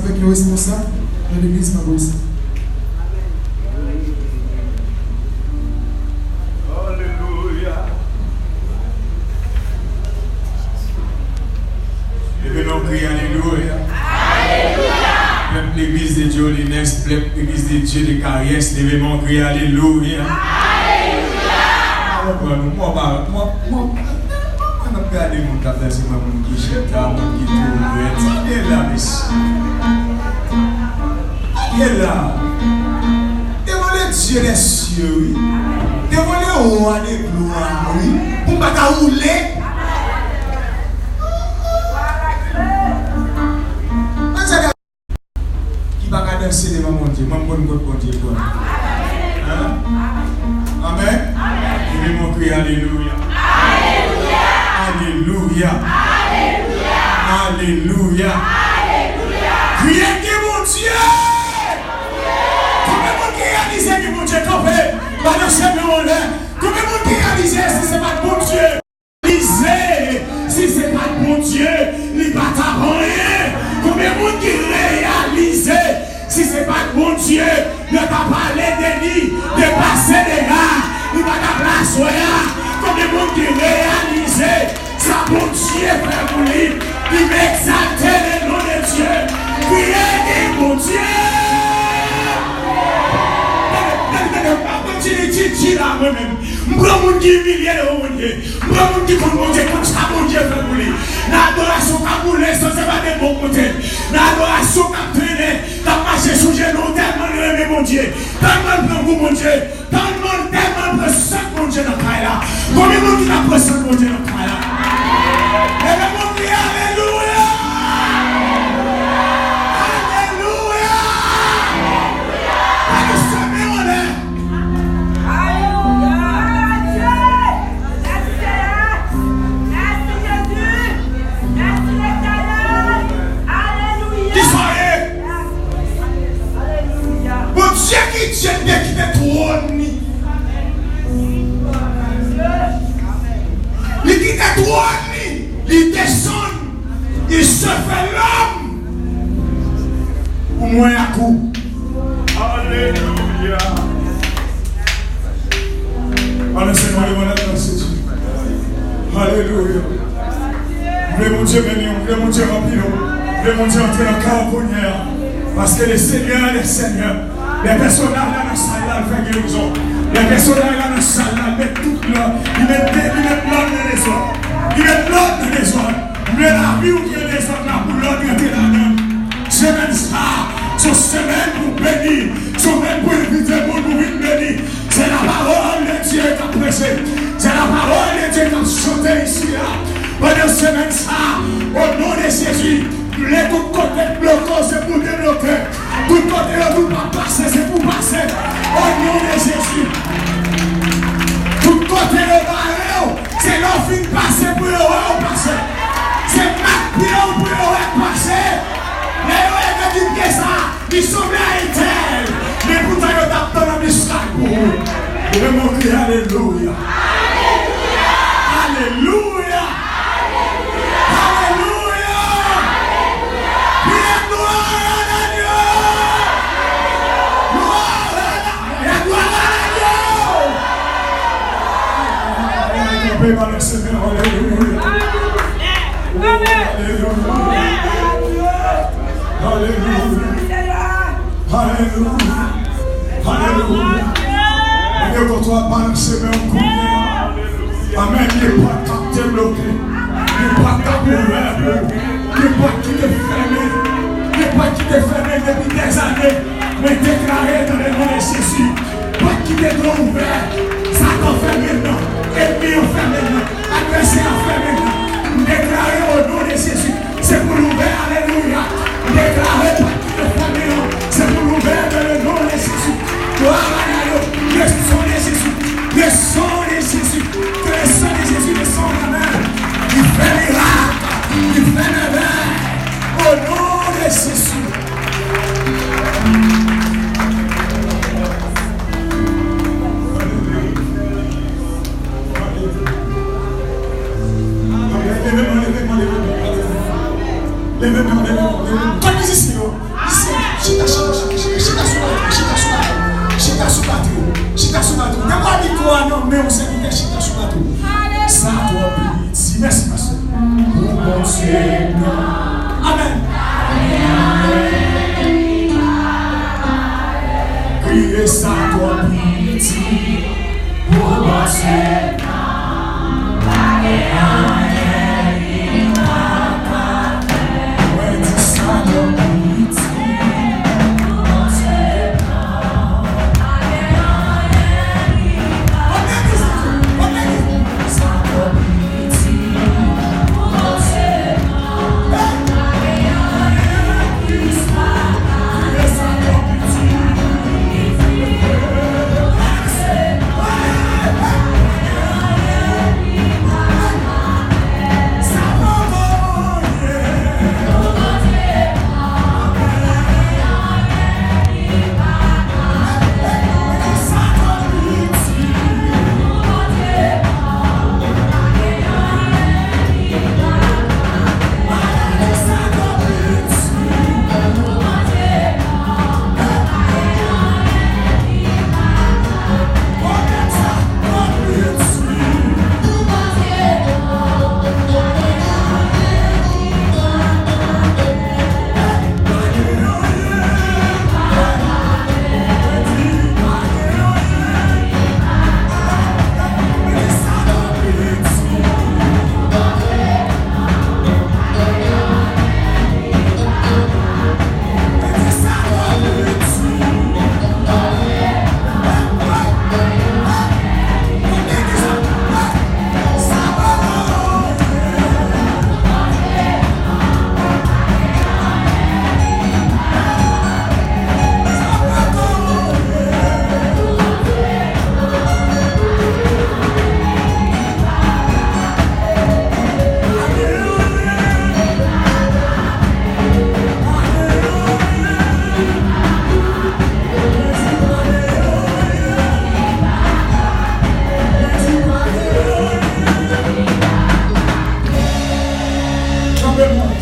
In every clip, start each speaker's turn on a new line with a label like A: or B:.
A: avec le responsable de l'église Maboïs.
B: Alléluia. Levez-nous crier Alléluia. Alléluia. L'église de Dieu Holiness, l'église de Dieu de Carriès, levez-nous crier Alléluia. Alléluia. Moi, regardez mon café, c'est moi qui chante, mon qui tourne. Il est là, monsieur. Il est là. Devant les dieux des cieux, oui. Devant les rois des gloires, oui. Pour ne pas rouler. Qui va danser devant mon Dieu? Moi, je ne peux pas dire quoi. Amen. Je vais m'en crier Alléluia. Alléluia. Alléluia. Alléluia. Criez que mon Dieu. Combien de monde qui réalise que mon Dieu campé? Pendant ce moment-là, combien de monde qui réalise si ce n'est pas mon Dieu? Réaliser si ce n'est pas mon Dieu, il ne va pas rien. Combien de monde qui réalise si ce n'est pas mon Dieu, ne va pas parler de lui, de passer des gars, il va pas place rien. Combien de monde qui réalise ça, mon Dieu, frère, pour lui, il m'exalte le nom de Dieu. Priez mon Dieu. Je là moi-même. Je prends mon Dieu humilié de mon Dieu. Je prends mon Dieu pour mon Dieu, comme ça, mon Dieu, frère, pour lui. L'adoration qu'a boulé, ça, c'est pas des bons côtés. L'adoration qu'a traîné, qu'a marché sous genou, tellement aimé mon Dieu. Tellement pour vous, mon Dieu. Tellement pressant, mon Dieu, dans le cas là. Combien de monde qui a pressant, mon Dieu, dans le cas là? Et le monde dit Alléluia! Alléluia! Allez, sommet, on est.
C: Alléluia! Merci Jésus! Merci l'Éternel! Alléluia!
B: Qui soyez?
C: Alléluia!
B: Mon Dieu qui tient bien, qui te trône. Il quitte le trône, il descend, il se fait l'homme. Pour moi, à coup. Alléluia. Alléluia. Voulez mon Dieu bénir, voulez mon Dieu remplir, voulez mon Dieu entrer dans le cœur pour parce que les seigneurs, les personnages là dans la salle là, font guérison. Les personnages là dans la salle là, mettent tout là, ils mettent l'ordre dans les autres. Ils mettent l'ordre dans les autres. Mais la vie où il y a des autres là pour l'ordre rentrer là-dedans. Semaine ça, c'est semaine pour bénir, semaine pour éviter le monde pour venir bénir. C'est la parole de Dieu qui a prêché. C'est la parole de Dieu qui a chanté ici là. Pendant semaine ça, au nom de Jésus, les tout côtés bloqués, c'est pour débloquer. Tout côté où vous pas passer, c'est pour passer. Au nom de Jésus. Tout côté de barreau, c'est leur fin passer pour le roi passer. C'est ma pion pour le roi passer. Les rois qui disent ça, ils sont là. Mais pourtant, ils ont dans la mystère pour vous. Je vais montrer Alléluia. Alléluia. Dieu pour toi balancer même amen, il n'est pas capté bloqué, il n'est pas capté ouvert, il n'est pas qui te fermé, il n'est pas qui te fermé depuis des années, mais déclaré dans le nom de Jésus, pas qui te trop ouvert, ça t'en fait maintenant, ennemi en fait maintenant, adversaire en fait maintenant, déclaré au nom de Jésus, c'est pour l'ouvert, alléluia, déclaré pas qui te fait maintenant, c'est pour l'ouvert dans le nom de Jésus, gloire à Dieu, le sang de Jésus, le sang de Jésus, que le sang de Jésus descend la main, il fait miracle, il fait merveille, au nom de Jésus. Merci, pasteur. Amen. Criez ça, toi, pitié. Pour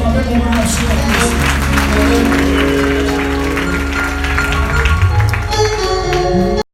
B: Frappez mon relation.